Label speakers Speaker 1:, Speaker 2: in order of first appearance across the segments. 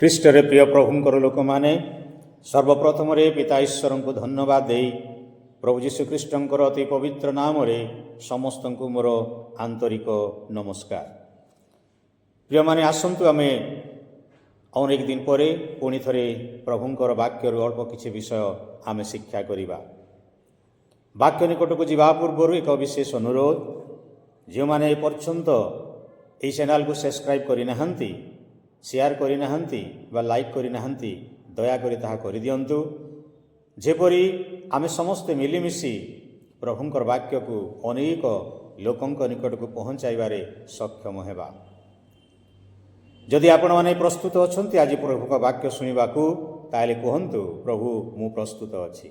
Speaker 1: ଖ୍ରୀଷ୍ଟରେ ପ୍ରିୟ ପ୍ରଭୁଙ୍କର ଲୋକମାନେ ସର୍ବପ୍ରଥମରେ ପିତା ଈଶ୍ୱରଙ୍କୁ ଧନ୍ୟବାଦ ଦେଇ ପ୍ରଭୁ ଯୀଶୁଖ୍ରୀଷ୍ଟଙ୍କର ଅତି ପବିତ୍ର ନାମରେ ସମସ୍ତଙ୍କୁ ମୋର ଆନ୍ତରିକ ନମସ୍କାର। ପ୍ରିୟମାନେ, ଆସନ୍ତୁ ଆମେ ଅନେକ ଦିନ ପରେ ପୁଣି ଥରେ ପ୍ରଭୁଙ୍କର ବାକ୍ୟରୁ ଅଳ୍ପ କିଛି ବିଷୟ ଆମେ ଶିକ୍ଷା କରିବା। ବାକ୍ୟ ନିକଟକୁ ଯିବା ପୂର୍ବରୁ ଏକ ବିଶେଷ ଅନୁରୋଧ, ଯେଉଁମାନେ ଏପର୍ଯ୍ୟନ୍ତ ଏହି ଚ୍ୟାନେଲକୁ ସବସ୍କ୍ରାଇବ୍ କରିନାହାନ୍ତି, ସେୟାର କରିନାହାନ୍ତି ବା ଲାଇକ୍ କରିନାହାନ୍ତି, ଦୟାକରି ତାହା କରିଦିଅନ୍ତୁ, ଯେପରି ଆମେ ସମସ୍ତେ ମିଳିମିଶି ପ୍ରଭୁଙ୍କର ବାକ୍ୟକୁ ଅନେକ ଲୋକଙ୍କ ନିକଟକୁ ପହଞ୍ଚାଇବାରେ ସକ୍ଷମ ହେବା। ଯଦି ଆପଣମାନେ ପ୍ରସ୍ତୁତ ଅଛନ୍ତି ଆଜି ପ୍ରଭୁଙ୍କ ବାକ୍ୟ ଶୁଣିବାକୁ, ତାହେଲେ କୁହନ୍ତୁ, ପ୍ରଭୁ ମୁଁ ପ୍ରସ୍ତୁତ ଅଛି।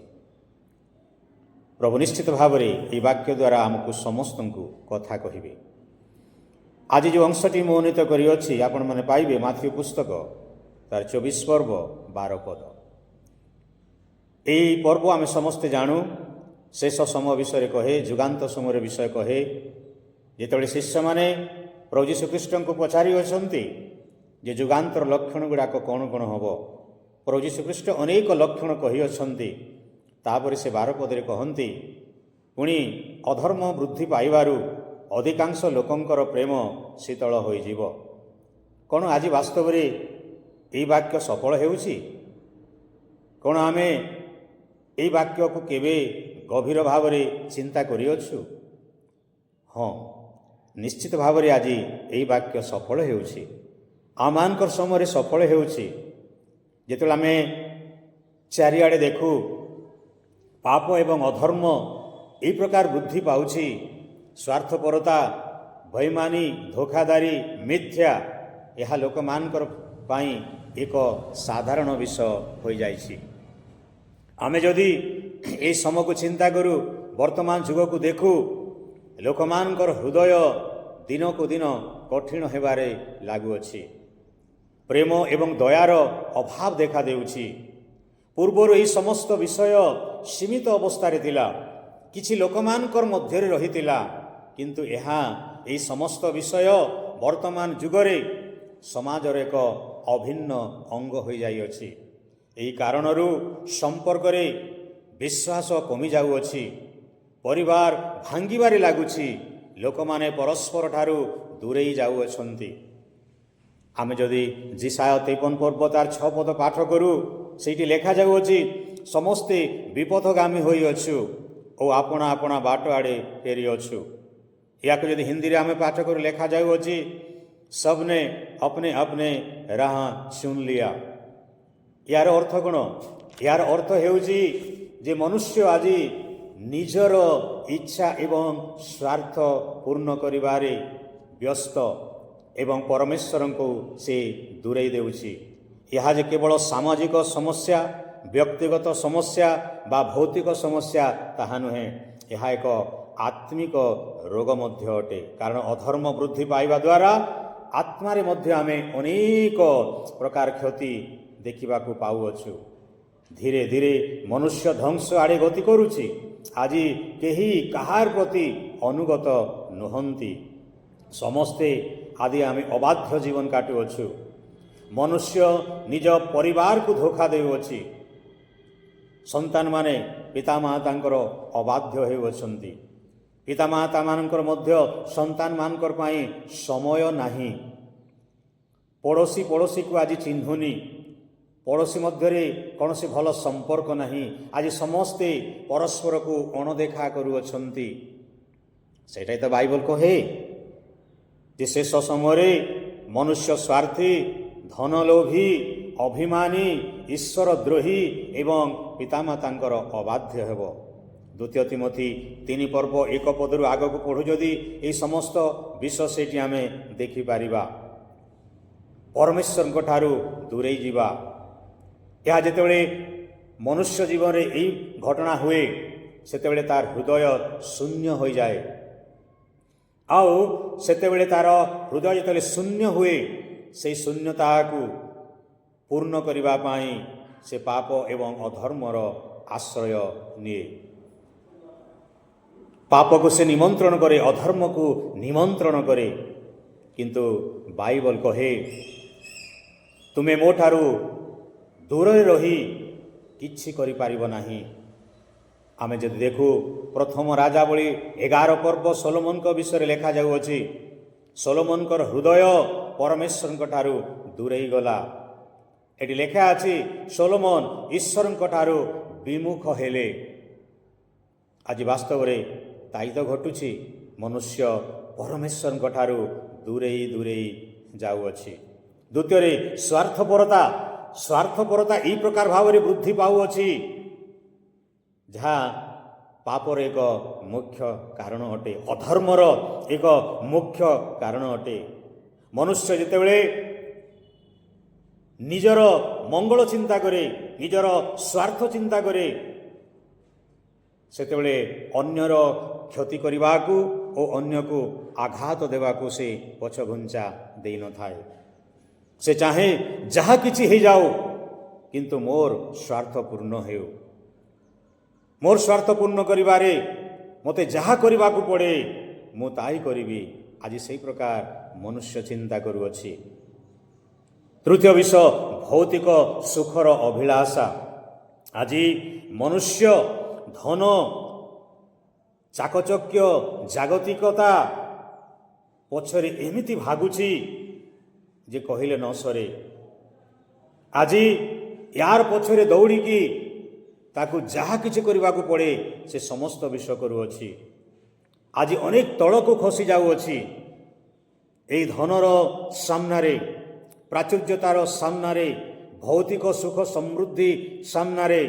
Speaker 1: ପ୍ରଭୁ ନିଶ୍ଚିତ ଭାବରେ ଏହି ବାକ୍ୟ ଦ୍ୱାରା ଆମକୁ ସମସ୍ତଙ୍କୁ କଥା କହିବେ। ଆଜି ଯେଉଁ ଅଂଶଟି ମୁଁ ଉନ୍ନୀତ କରିଅଛି ଆପଣମାନେ ପାଇବେ ମାଥ୍ୟୁ ପୁସ୍ତକ ତାର 24 ପର୍ବ 12 ପଦ। ଏହି ପର୍ବ ଆମେ ସମସ୍ତେ ଜାଣୁ, ଶେଷ ସମୟ ବିଷୟରେ କହେ, ଯୁଗାନ୍ତ ସମୟର ବିଷୟ କହେ। ଯେତେବେଳେ ଶିଷ୍ୟମାନେ ପ୍ରଭୁ ଯୀଶୁଖ୍ରୀଷ୍ଟଙ୍କୁ ପଚାରିଅଛନ୍ତି ଯେ ଯୁଗାନ୍ତର ଲକ୍ଷଣ ଗୁଡ଼ାକ କ'ଣ କ'ଣ ହେବ, ପ୍ରଭୁ ଯୀଶୁଖ୍ରୀଷ୍ଟ ଅନେକ ଲକ୍ଷଣ କହିଅଛନ୍ତି। ତାପରେ ସେ 12 ପଦରେ କହନ୍ତି, ପୁଣି ଅଧର୍ମ ବୃଦ୍ଧି ପାଇବାରୁ ଅଧିକାଂଶ ଲୋକଙ୍କର ପ୍ରେମ ଶୀତଳ ହୋଇଯିବ। କ'ଣ ଆଜି ବାସ୍ତବରେ ଏହି ବାକ୍ୟ ସଫଳ ହେଉଛି? କ'ଣ ଆମେ ଏହି ବାକ୍ୟକୁ କେବେ ଗଭୀର ଭାବରେ ଚିନ୍ତା କରିଅଛୁ? ହଁ, ନିଶ୍ଚିତ ଭାବରେ ଆଜି ଏହି ବାକ୍ୟ ସଫଳ ହେଉଛି। ଆମମାନଙ୍କର ସମୟରେ ସଫଳ ହେଉଛି। ଯେତେବେଳେ ଆମେ ଚାରିଆଡ଼େ ଦେଖୁ ପାପ ଏବଂ ଅଧର୍ମ ଏହି ପ୍ରକାର ବୃଦ୍ଧି ପାଉଛି, ସ୍ୱାର୍ଥପରତା, ବୈମାନି, ଧୋକାଦାରୀ, ମିଥ୍ୟା, ଏହା ଲୋକମାନଙ୍କର ପାଇଁ ଏକ ସାଧାରଣ ବିଷୟ ହୋଇଯାଇଛି। ଆମେ ଯଦି ଏହି ସମୟକୁ ଚିନ୍ତା କରୁ, ବର୍ତ୍ତମାନ ଯୁଗକୁ ଦେଖୁ, ଲୋକମାନଙ୍କର ହୃଦୟ ଦିନକୁ ଦିନ କଠିନ ହେବାରେ ଲାଗୁଅଛି। ପ୍ରେମ ଏବଂ ଦୟାର ଅଭାବ ଦେଖାଦେଉଛି। ପୂର୍ବରୁ ଏହି ସମସ୍ତ ବିଷୟ ସୀମିତ ଅବସ୍ଥାରେ ଥିଲା, କିଛି ଲୋକମାନଙ୍କର ମଧ୍ୟରେ ରହିଥିଲା, କିନ୍ତୁ ଏହି ସମସ୍ତ ବିଷୟ ବର୍ତ୍ତମାନ ଯୁଗରେ ସମାଜର ଏକ ଅଭିନ୍ନ ଅଙ୍ଗ ହୋଇଯାଇଅଛି। ଏହି କାରଣରୁ ସମ୍ପର୍କରେ ବିଶ୍ୱାସ କମିଯାଉଅଛି, ପରିବାର ଭାଙ୍ଗିବାରେ ଲାଗୁଛି, ଲୋକମାନେ ପରସ୍ପର ଠାରୁ ଦୂରେଇ ଯାଉଅଛନ୍ତି। ଆମେ ଯଦି ଯେଶାୟା 53 ପର୍ବ ତାର 6 ପଦ ପାଠ କରୁ, ସେଇଠି ଲେଖାଯାଉଅଛି, ସମସ୍ତେ ବିପଥଗାମୀ ହୋଇଅଛୁ ଓ ଆପଣା ଆପଣା ବାଟ ଆଡ଼େ ଫେରିଅଛୁ। ଏହାକୁ ଯଦି ହିନ୍ଦୀରେ ଆମେ ପାଠ କରୁ, ଲେଖାଯାଉଅଛି, ସବନେ ଅପନେ ଅପନେ ରାହ ଚୁନ ଲିୟା। ଏହାର ଅର୍ଥ କ'ଣ? ଏହାର ଅର୍ଥ ହେଉଛି ଯେ ମନୁଷ୍ୟ ଆଜି ନିଜର ଇଚ୍ଛା ଏବଂ ସ୍ୱାର୍ଥ ପୂର୍ଣ୍ଣ କରିବାରେ ବ୍ୟସ୍ତ ଏବଂ ପରମେଶ୍ୱରଙ୍କୁ ସେ ଦୂରେଇ ଦେଉଛି। ଏହା ଯେ କେବଳ ସାମାଜିକ ସମସ୍ୟା, ବ୍ୟକ୍ତିଗତ ସମସ୍ୟା ବା ଭୌତିକ ସମସ୍ୟା ତାହା ନୁହେଁ, ଏହା ଏକ ଆତ୍ମିକ ରୋଗ ମଧ୍ୟ ଅଟେ। କାରଣ ଅଧର୍ମ ବୃଦ୍ଧି ପାଇବା ଦ୍ୱାରା ଆତ୍ମାରେ ମଧ୍ୟ ଆମେ ଅନେକ ପ୍ରକାର କ୍ଷତି ଦେଖିବାକୁ ପାଉଅଛୁ। ଧୀରେ ଧୀରେ ମନୁଷ୍ୟ ଧ୍ୱଂସ ଆଡ଼େ ଗତି କରୁଛି। ଆଜି କେହି କାହାର ପ୍ରତି ଅନୁଗତ ନୁହନ୍ତି। ସମସ୍ତେ ଆଜି ଆମେ ଅବାଧ୍ୟ ଜୀବନ କାଟୁଅଛୁ। ମନୁଷ୍ୟ ନିଜ ପରିବାରକୁ ଧୋକା ଦେଉଅଛି। ସନ୍ତାନମାନେ ପିତାମାତାଙ୍କର ଅବାଧ୍ୟ ହେଉଅଛନ୍ତି। ପିତାମାତାମାନଙ୍କର ମଧ୍ୟ ସନ୍ତାନମାନଙ୍କର ପାଇଁ ସମୟ ନାହିଁ। ପଡ଼ୋଶୀ ପଡ଼ୋଶୀକୁ ଆଜି ଚିହ୍ନୁନି। ପଡ଼ୋଶୀ ମଧ୍ୟରେ କୌଣସି ଭଲ ସମ୍ପର୍କ ନାହିଁ। ଆଜି ସମସ୍ତେ ପରସ୍ପରକୁ ଅଣଦେଖା କରୁଅଛନ୍ତି। ସେଇଟା ତ ବାଇବଲ କହେ ଯେ ଶେଷ ସମୟରେ ମନୁଷ୍ୟ ସ୍ୱାର୍ଥୀ, ଧନଲୋଭୀ, ଅଭିମାନୀ, ଈଶ୍ୱର ଦ୍ରୋହୀ ଏବଂ ପିତାମାତାଙ୍କର ଅବାଧ୍ୟ ହେବ। 2 ତିମୋଥୀ 3 ପର୍ବ 1 ପଦରୁ ଆଗକୁ ପଢ଼ୁ ଯଦି ଏହି ସମସ୍ତ ବିଷୟ ସେଇଠି ଆମେ ଦେଖିପାରିବା। ପରମେଶ୍ୱରଙ୍କ ଠାରୁ ଦୂରେଇ ଯିବା, ଏହା ଯେତେବେଳେ ମନୁଷ୍ୟ ଜୀବନରେ ଏହି ଘଟଣା ହୁଏ, ସେତେବେଳେ ତାର ହୃଦୟ ଶୂନ୍ୟ ହୋଇଯାଏ। ଆଉ ସେତେବେଳେ ତାର ହୃଦୟ ଯେତେବେଳେ ଶୂନ୍ୟ ହୁଏ, ସେହି ଶୂନ୍ୟତାକୁ ପୂର୍ଣ୍ଣ କରିବା ପାଇଁ ସେ ପାପ ଏବଂ ଅଧର୍ମର ଆଶ୍ରୟ ନିଏ। ପାପକୁ ସେ ନିମନ୍ତ୍ରଣ କରେ, ଅଧର୍ମକୁ ନିମନ୍ତ୍ରଣ କରେ। କିନ୍ତୁ ବାଇବଲ କହେ ତୁମେ ମୋ ଠାରୁ ଦୂରରେ ରହି କିଛି କରିପାରିବ ନାହିଁ। ଆମେ ଯଦି ଦେଖୁ ପ୍ରଥମ ରାଜାବଳୀ 11 ପର୍ବ ସୋଲୋମନଙ୍କ ବିଷୟରେ ଲେଖାଯାଉଅଛି। ସୋଲୋମନଙ୍କର ହୃଦୟ ପରମେଶ୍ୱରଙ୍କ ଠାରୁ ଦୂରେଇ ଗଲା। ଏଠି ଲେଖା ଅଛି ସୋଲୋମନ ଈଶ୍ୱରଙ୍କ ଠାରୁ ବିମୁଖ ହେଲେ। ଆଜି ବାସ୍ତବରେ ତାଇ ତ ଘଟୁଛି, ମନୁଷ୍ୟ ପରମେଶ୍ୱରଙ୍କ ଠାରୁ ଦୂରେଇ ଦୂରେଇ ଯାଉଅଛି। ଦ୍ୱିତୀୟରେ ସ୍ୱାର୍ଥପରତା ଏହି ପ୍ରକାର ଭାବରେ ବୃଦ୍ଧି ପାଉଅଛି, ଯାହା ପାପର ଏକ ମୁଖ୍ୟ କାରଣ ଅଟେ, ଅଧର୍ମର ଏକ ମୁଖ୍ୟ କାରଣ ଅଟେ। ମନୁଷ୍ୟ ଯେତେବେଳେ ନିଜର ମଙ୍ଗଳ ଚିନ୍ତା କରେ, ନିଜର ସ୍ୱାର୍ଥ ଚିନ୍ତା କରେ, ସେତେବେଳେ ଅନ୍ୟର କ୍ଷତି କରିବାକୁ ଓ ଅନ୍ୟକୁ ଆଘାତ ଦେବାକୁ ସେ ପଛଘୁଞ୍ଚା ଦେଇନଥାଏ। ସେ ଚାହେଁ ଯାହା କିଛି ହେଇଯାଉ, କିନ୍ତୁ ମୋର ସ୍ୱାର୍ଥ ପୂର୍ଣ୍ଣ ହେଉ। ମୋର ସ୍ୱାର୍ଥ ପୂର୍ଣ୍ଣ କରିବାରେ ମୋତେ ଯାହା କରିବାକୁ ପଡ଼େ ମୁଁ ତାହା କରିବି। ଆଜି ସେହି ପ୍ରକାର ମନୁଷ୍ୟ ଚିନ୍ତା କରୁଅଛି। ତୃତୀୟ ବିଷୟ ଭୌତିକ ସୁଖର ଅଭିଳାଷା। ଆଜି ମନୁଷ୍ୟ ଧନ, ଚାକଚକ୍ୟ, ଜାଗତିକତା ପଛରେ ଏମିତି ଭାଗୁଛି ଯେ କହିଲେ ନ ସରେ। ଆଜି ୟାର ପଛରେ ଦୌଡ଼ିକି ତାକୁ ଯାହା କିଛି କରିବାକୁ ପଡ଼େ ସେ ସମସ୍ତ ବିଷୟ କରୁଅଛି। ଆଜି ଅନେକ ତଳକୁ ଖସି ଯାଉଅଛି। ଏହି ଧନର ସାମ୍ନାରେ, ପ୍ରାଚୁର୍ଯ୍ୟତାର ସାମ୍ନାରେ, ଭୌତିକ ସୁଖ ସମୃଦ୍ଧି ସାମ୍ନାରେ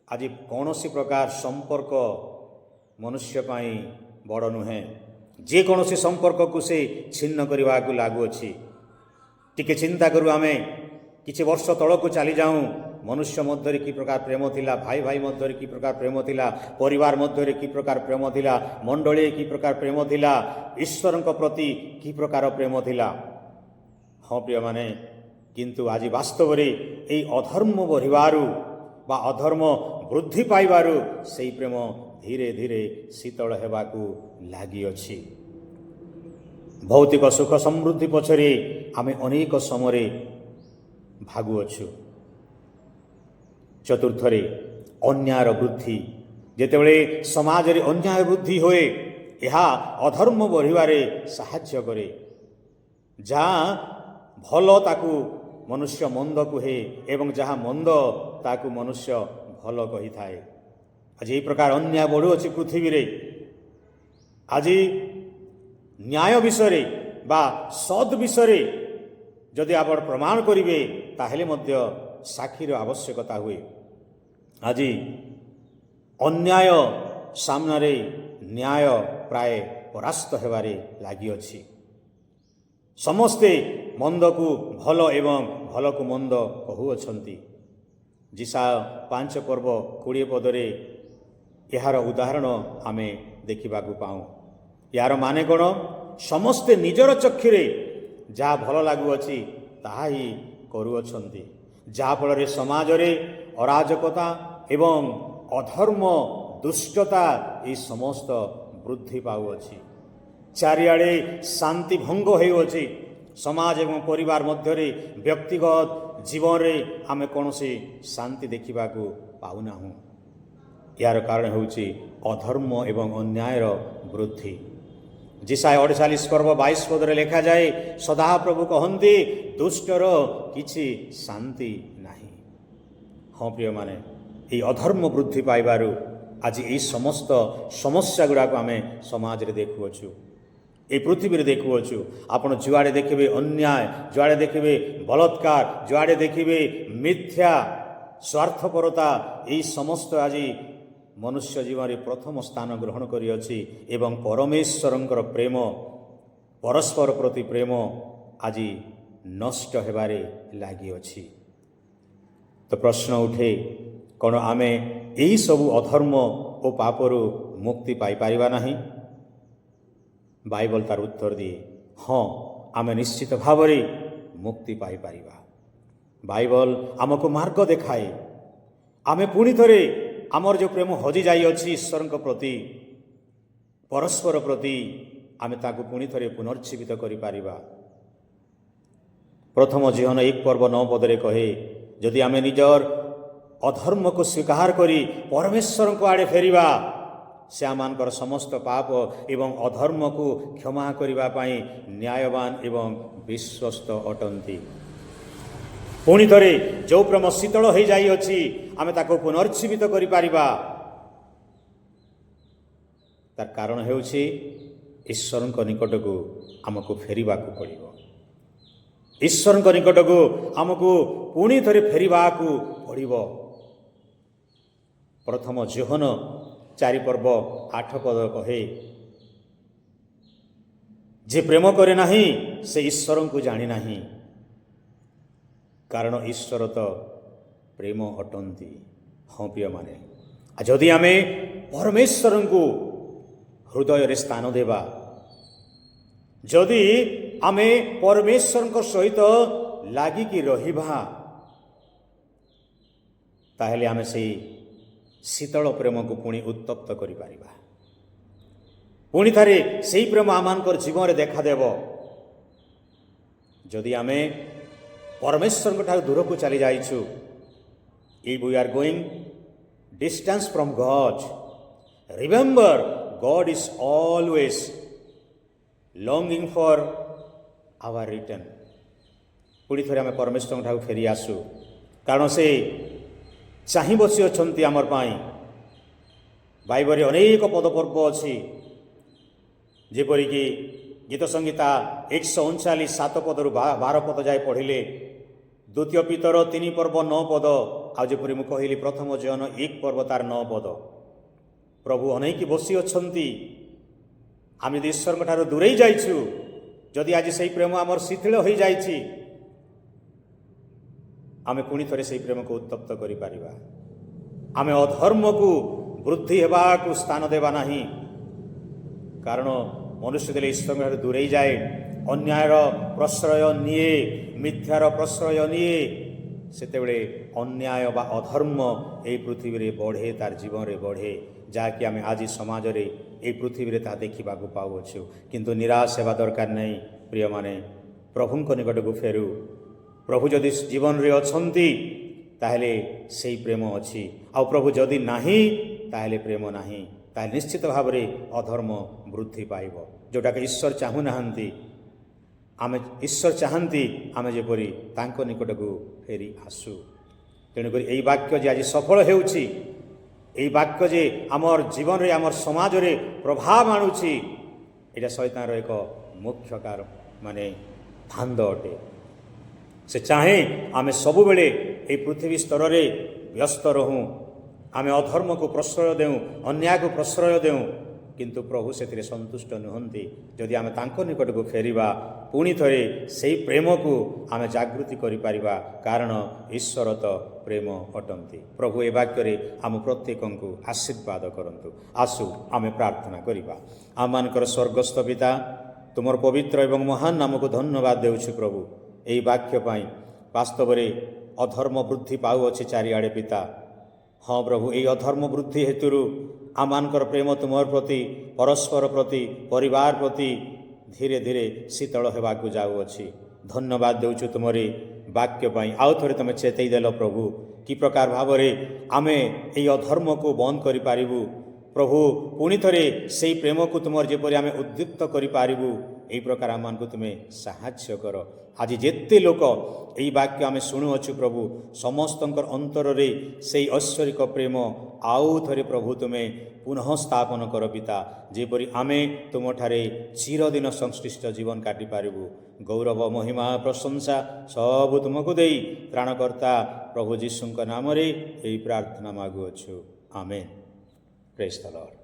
Speaker 1: ଆଜି କୌଣସି ପ୍ରକାର ସମ୍ପର୍କ ମନୁଷ୍ୟ ପାଇଁ ବଡ଼ ନୁହେଁ। ଯେକୌଣସି ସମ୍ପର୍କକୁ ସେ ଛିନ୍ନ କରିବାକୁ ଲାଗୁଅଛି। ଟିକେ ଚିନ୍ତା କରୁ, ଆମେ କିଛି ବର୍ଷ ତଳକୁ ଚାଲିଯାଉଁ, ମନୁଷ୍ୟ ମଧ୍ୟରେ କି ପ୍ରକାର ପ୍ରେମ ଥିଲା, ଭାଇ ଭାଇ ମଧ୍ୟରେ କି ପ୍ରକାର ପ୍ରେମ ଥିଲା, ପରିବାର ମଧ୍ୟରେ କି ପ୍ରକାର ପ୍ରେମ ଥିଲା, ମଣ୍ଡଳୀ କି ପ୍ରକାର ପ୍ରେମ ଥିଲା, ଈଶ୍ୱରଙ୍କ ପ୍ରତି କି ପ୍ରକାର ପ୍ରେମ ଥିଲା। ହଁ ପ୍ରିୟମାନେ, କିନ୍ତୁ ଆଜି ବାସ୍ତବରେ ଏହି ଅଧର୍ମ ବଢ଼ିବାରୁ ବା ଅଧର୍ମ ବୃଦ୍ଧି ପାଇବାରୁ ସେହି ପ୍ରେମ ଧୀରେ ଧୀରେ ଶୀତଳ ହେବାକୁ ଲାଗିଅଛି। ଭୌତିକ ସୁଖ ସମୃଦ୍ଧି ପଛରେ ଆମେ ଅନେକ ସମୟରେ ଭାଗୁଅଛୁ। ଚତୁର୍ଥରେ ଅନ୍ୟାୟର ବୃଦ୍ଧି। ଯେତେବେଳେ ସମାଜରେ ଅନ୍ୟାୟ ବୃଦ୍ଧି ହୁଏ, ଏହା ଅଧର୍ମ ବଢ଼ିବାରେ ସାହାଯ୍ୟ କରେ। ଯାହା ଭଲ ତାକୁ ମନୁଷ୍ୟ ମନ୍ଦ କୁହେ ଏବଂ ଯାହା ମନ୍ଦ ତାକୁ ମନୁଷ୍ୟ ଭଲ କହିଥାଏ। ଆଜି ଏହି ପ୍ରକାର ଅନ୍ୟାୟ ବଢ଼ୁଅଛି ପୃଥିବୀରେ। ଆଜି ନ୍ୟାୟ ବିଷୟରେ ବା ସତ୍ ବିଷୟରେ ଯଦି ଆପଣ ପ୍ରମାଣ କରିବେ, ତାହେଲେ ମଧ୍ୟ ସାକ୍ଷୀର ଆବଶ୍ୟକତା ହୁଏ। ଆଜି ଅନ୍ୟାୟ ସାମ୍ନାରେ ନ୍ୟାୟ ପ୍ରାୟ ପରାସ୍ତ ହେବାରେ ଲାଗିଅଛି। ସମସ୍ତେ ମନ୍ଦକୁ ଭଲ ଏବଂ ଭଲକୁ ମନ୍ଦ କହୁଅଛନ୍ତି। ଯିଶା 5 ପର୍ବ 20 ପଦରେ ଏହାର ଉଦାହରଣ ଆମେ ଦେଖିବାକୁ ପାଉ। ଏହାର ମାନେ କ'ଣ? ସମସ୍ତେ ନିଜର ଚକ୍ଷୁରେ ଯାହା ଭଲ ଲାଗୁଅଛି ତାହା ହିଁ କରୁଅଛନ୍ତି, ଯାହାଫଳରେ ସମାଜରେ ଅରାଜକତା ଏବଂ ଅଧର୍ମ, ଦୁଷ୍ଟତା ଏହି ସମସ୍ତ ବୃଦ୍ଧି ପାଉଅଛି। ଚାରିଆଡ଼େ ଶାନ୍ତି ଭଙ୍ଗ ହେଉଅଛି। ସମାଜ ଏବଂ ପରିବାର ମଧ୍ୟରେ, ବ୍ୟକ୍ତିଗତ ଜୀବନରେ ଆମେ କୌଣସି ଶାନ୍ତି ଦେଖିବାକୁ ପାଉନାହୁଁ। ଏହାର କାରଣ ହେଉଛି ଅଧର୍ମ ଏବଂ ଅନ୍ୟାୟର ବୃଦ୍ଧି। ଯିଶାୟା 48 ପର୍ବ 22 ପଦରେ ଲେଖାଯାଏ, ସଦାପ୍ରଭୁ କହନ୍ତି, ଦୁଷ୍ଟର କିଛି ଶାନ୍ତି ନାହିଁ। ହଁ ପ୍ରିୟମାନେ, ଏହି ଅଧର୍ମ ବୃଦ୍ଧି ପାଇବାରୁ ଆଜି ଏହି ସମସ୍ତ ସମସ୍ୟା ଗୁଡ଼ାକ ଆମେ ସମାଜରେ ଦେଖୁଅଛୁ, ଏହି ପୃଥିବୀରେ ଦେଖୁଅଛୁ। ଆପଣ ଯୁଆଡ଼େ ଦେଖିବେ ଅନ୍ୟାୟ, ଯୁଆଡ଼େ ଦେଖିବେ ବଳତ୍କାର, ଯୁଆଡ଼େ ଦେଖିବେ ମିଥ୍ୟା, ସ୍ୱାର୍ଥପରତା, ଏହି ସମସ୍ତ ଆଜି ମନୁଷ୍ୟ ଜୀବନରେ ପ୍ରଥମ ସ୍ଥାନ ଗ୍ରହଣ କରିଅଛି ଏବଂ ପରମେଶ୍ୱରଙ୍କର ପ୍ରେମ, ପରସ୍ପର ପ୍ରତି ପ୍ରେମ ଆଜି ନଷ୍ଟ ହେବାରେ ଲାଗିଅଛି। ତ ପ୍ରଶ୍ନ ଉଠେ, କ'ଣ ଆମେ ଏହିସବୁ ଅଧର୍ମ ଓ ପାପରୁ ମୁକ୍ତି ପାଇପାରିବା ନାହିଁ? ବାଇବଲ ତାର ଉତ୍ତର ଦିଏ, ହଁ, ଆମେ ନିଶ୍ଚିତ ଭାବରେ ମୁକ୍ତି ପାଇପାରିବା। ବାଇବଲ ଆମକୁ ମାର୍ଗ ଦେଖାଏ। ଆମେ ପୁଣି ଥରେ ଆମର ଯେଉଁ ପ୍ରେମ ହଜିଯାଇଅଛି ଈଶ୍ୱରଙ୍କ ପ୍ରତି, ପରସ୍ପର ପ୍ରତି, ଆମେ ତାକୁ ପୁଣି ଥରେ ପୁନର୍ଜୀବିତ କରିପାରିବା। ପ୍ରଥମ ଜିହନ 1:9 କହେ, ଯଦି ଆମେ ନିଜର ଅଧର୍ମକୁ ସ୍ୱୀକାର କରି ପରମେଶ୍ୱରଙ୍କ ଆଡ଼େ ଫେରିବା, ସେ ଆମମାନଙ୍କର ସମସ୍ତ ପାପ ଏବଂ ଅଧର୍ମକୁ କ୍ଷମା କରିବା ପାଇଁ ନ୍ୟାୟବାନ ଏବଂ ବିଶ୍ୱସ୍ତ ଅଟନ୍ତି। ପୁଣି ଥରେ ଯେଉଁ ପ୍ରେମ ଶୀତଳ ହୋଇଯାଇଅଛି ଆମେ ତାକୁ ପୁନର୍ଜୀବିତ କରିପାରିବା। ତାର କାରଣ ହେଉଛି ଈଶ୍ୱରଙ୍କ ନିକଟକୁ ଆମକୁ ଫେରିବାକୁ ପଡ଼ିବ। ଈଶ୍ୱରଙ୍କ ନିକଟକୁ ଆମକୁ ପୁଣି ଥରେ ଫେରିବାକୁ ପଡ଼ିବ। ପ୍ରଥମ ଯୋହନ 4:8 କହେ, ଯେ ପ୍ରେମ କରେ ନାହିଁ ସେ ଈଶ୍ୱରଙ୍କୁ ଜାଣି ନାହିଁ, କାରଣ ଈଶ୍ୱର ତ ପ୍ରେମ ଅଟନ୍ତି। ହଁ ପ୍ରିୟମାନେ, ଯଦି ଆମେ ପରମେଶ୍ୱରଙ୍କୁ ହୃଦୟରେ ସ୍ଥାନ ଦେବା, ଯଦି ଆମେ ପରମେଶ୍ୱରଙ୍କ ସହିତ ଲାଗିକି ରହିବା, ତାହେଲେ ଆମେ ସେଇ ଶୀତଳ ପ୍ରେମକୁ ପୁଣି ଉତ୍ତପ୍ତ କରିପାରିବା। ପୁଣି ଥରେ ସେହି ପ୍ରେମ ଆମମାନଙ୍କର ଜୀବନରେ ଦେଖାଦେବ। ଯଦି ଆମେ ପରମେଶ୍ୱରଙ୍କ ଠାରୁ ଦୂରକୁ ଚାଲି ଯାଇଛୁ, if we are going distance from God, remember God is always longing for our return. ପୁଣି ଥରେ ଆମେ ପରମେଶ୍ୱରଙ୍କ ଠାରୁ ଫେରି ଆସୁ, କାରଣ ସେ ଚାହିଁ ବସିଅଛନ୍ତି ଆମର ପାଇଁ। ବାଇବଲରେ ଅନେକ ପଦପର୍ବ ଅଛି, ଯେପରିକି ଗୀତ ସଂହିତା 139 7-12 ଯାଏ ପଢ଼ିଲେ, ଦ୍ୱିତୀୟ ପିତର 3:9, ଆଉ ଯେପରି ମୁଁ କହିଲି ପ୍ରଥମ ଯୋହନ 1:9। ପ୍ରଭୁ ଅନେଇକି ବସିଅଛନ୍ତି। ଆମେ ଯଦି ଈଶ୍ୱରଙ୍କ ଠାରୁ ଦୂରେଇ ଯାଇଛୁ, ଯଦି ଆଜି ସେହି ପ୍ରେମ ଆମର ଶିଥିଳ ହୋଇଯାଇଛି, ଆମେ ପୁଣି ଥରେ ସେହି ପ୍ରେମକୁ ଉତ୍ତପ୍ତ କରିପାରିବା। ଆମେ ଅଧର୍ମକୁ ବୃଦ୍ଧି ହେବାକୁ ସ୍ଥାନ ଦେବା ନାହିଁ, କାରଣ ମନୁଷ୍ୟ ଦେଲେ ଈଶ୍ୱରଙ୍କ ଠାରୁ ଦୂରେଇ ଯାଏ, ଅନ୍ୟାୟର ପ୍ରଶ୍ରୟ ନିଏ, ମିଥ୍ୟାର ପ୍ରଶ୍ରୟ ନିଏ, ସେତେବେଳେ ଅନ୍ୟାୟ ବା ଅଧର୍ମ ଏହି ପୃଥିବୀରେ ବଢ଼େ, ତାର ଜୀବନରେ ବଢ଼େ, ଯାହାକି ଆମେ ଆଜି ସମାଜରେ ଏହି ପୃଥିବୀରେ ତାହା ଦେଖିବାକୁ ପାଉଅଛୁ। କିନ୍ତୁ ନିରାଶ ହେବା ଦରକାର ନାହିଁ ପ୍ରିୟମାନେ, ପ୍ରଭୁଙ୍କ ନିକଟକୁ ଫେରୁ। ପ୍ରଭୁ ଯଦି ଜୀବନରେ ଅଛନ୍ତି ତାହେଲେ ସେହି ପ୍ରେମ ଅଛି, ଆଉ ପ୍ରଭୁ ଯଦି ନାହିଁ ତାହେଲେ ପ୍ରେମ ନାହିଁ। ତାହେଲେ ନିଶ୍ଚିତ ଭାବରେ ଅଧର୍ମ ବୃଦ୍ଧି ପାଇବ, ଯେଉଁଟାକି ଈଶ୍ୱର ଚାହୁଁନାହାନ୍ତି। ଈଶ୍ୱର ଚାହାନ୍ତି ଆମେ ଯେପରି ତାଙ୍କ ନିକଟକୁ ଫେରି ଆସୁ। ତେଣୁକରି ଏହି ବାକ୍ୟ ଯେ ଆଜି ସଫଳ ହେଉଛି, ଏହି ବାକ୍ୟ ଯେ ଆମର ଜୀବନରେ ଆମର ସମାଜରେ ପ୍ରଭାବ ଆଣୁଛି, ଏଇଟା ଶୈତାନର ଏକ ମୁଖ୍ୟ ଫାନ୍ଦ ଅଟେ। ସେ ଚାହେଁ ଆମେ ସବୁବେଳେ ଏହି ପୃଥିବୀ ସ୍ତରରେ ବ୍ୟସ୍ତ ରହୁଁ, ଆମେ ଅଧର୍ମକୁ ପ୍ରଶ୍ରୟ ଦେଉଁ, ଅନ୍ୟାୟକୁ ପ୍ରଶ୍ରୟ ଦେଉଁ, କିନ୍ତୁ ପ୍ରଭୁ ସେଥିରେ ସନ୍ତୁଷ୍ଟ ନୁହନ୍ତି। ଯଦି ଆମେ ତାଙ୍କ ନିକଟକୁ ଫେରିବା, ପୁଣି ଥରେ ସେହି ପ୍ରେମକୁ ଆମେ ଜାଗୃତି କରିପାରିବା, କାରଣ ଈଶ୍ୱର ତ ପ୍ରେମ ଅଟନ୍ତି। ପ୍ରଭୁ ଏ ବାକ୍ୟରେ ଆମ ପ୍ରତ୍ୟେକଙ୍କୁ ଆଶୀର୍ବାଦ କରନ୍ତୁ। ଆସୁ ଆମେ ପ୍ରାର୍ଥନା କରିବା। ଆମମାନଙ୍କର ସ୍ୱର୍ଗସ୍ଥ ପିତା, ତୁମର ପବିତ୍ର ଏବଂ ମହାନ ନାମକୁ ଧନ୍ୟବାଦ ଦେଉଛୁ ପ୍ରଭୁ, ଏହି ବାକ୍ୟ ପାଇଁ। ବାସ୍ତବରେ ଅଧର୍ମ ବୃଦ୍ଧି ପାଉଅଛି ଚାରିଆଡ଼େ ପିତା। ହଁ ପ୍ରଭୁ, ଏହି ଅଧର୍ମ ବୃଦ୍ଧି ହେତୁରୁ ଆମମାନଙ୍କର ପ୍ରେମ ତୁମର ପ୍ରତି, ପରସ୍ପର ପ୍ରତି, ପରିବାର ପ୍ରତି ଧୀରେ ଧୀରେ ଶୀତଳ ହେବାକୁ ଯାଉଅଛି। ଧନ୍ୟବାଦ ଦେଉଛୁ ତୁମରି ବାକ୍ୟ ପାଇଁ। ଆଉ ଥରେ ତୁମେ ଚେତେଇ ଦେଲ ପ୍ରଭୁ, କି ପ୍ରକାର ଭାବରେ ଆମେ ଏହି ଅଧର୍ମକୁ ବନ୍ଦ କରିପାରିବୁ। ପ୍ରଭୁ ପୁଣି ଥରେ ସେହି ପ୍ରେମକୁ ତୁମର ଯେପରି ଆମେ ଉଦ୍ଦୀପ୍ତ କରିପାରିବୁ, ଏହି ପ୍ରକାର ଆମମାନଙ୍କୁ ତୁମେ ସାହାଯ୍ୟ କର। ଆଜି ଯେତେ ଲୋକ ଏହି ବାକ୍ୟ ଆମେ ଶୁଣୁଅଛୁ ପ୍ରଭୁ, ସମସ୍ତଙ୍କର ଅନ୍ତରରେ ସେହି ଐଶ୍ୱରିକ ପ୍ରେମ ଆଉ ଥରେ ପ୍ରଭୁ ତୁମେ ପୁନଃ ସ୍ଥାପନ କର ପିତା, ଯେପରି ଆମେ ତୁମଠାରେ ଚିରଦିନ ସଂଶ୍ଳିଷ୍ଟ ଜୀବନ କାଟିପାରିବୁ। ଗୌରବ, ମହିମା, ପ୍ରଶଂସା ସବୁ ତୁମକୁ ଦେଇ ତ୍ରାଣକର୍ତ୍ତା ପ୍ରଭୁ ଯୀଶୁଙ୍କ ନାମରେ ଏହି ପ୍ରାର୍ଥନା ମାଗୁଅଛୁ। ଆମେନ୍। ପ୍ରେଜ୍ ଦ ଲର୍ଡ।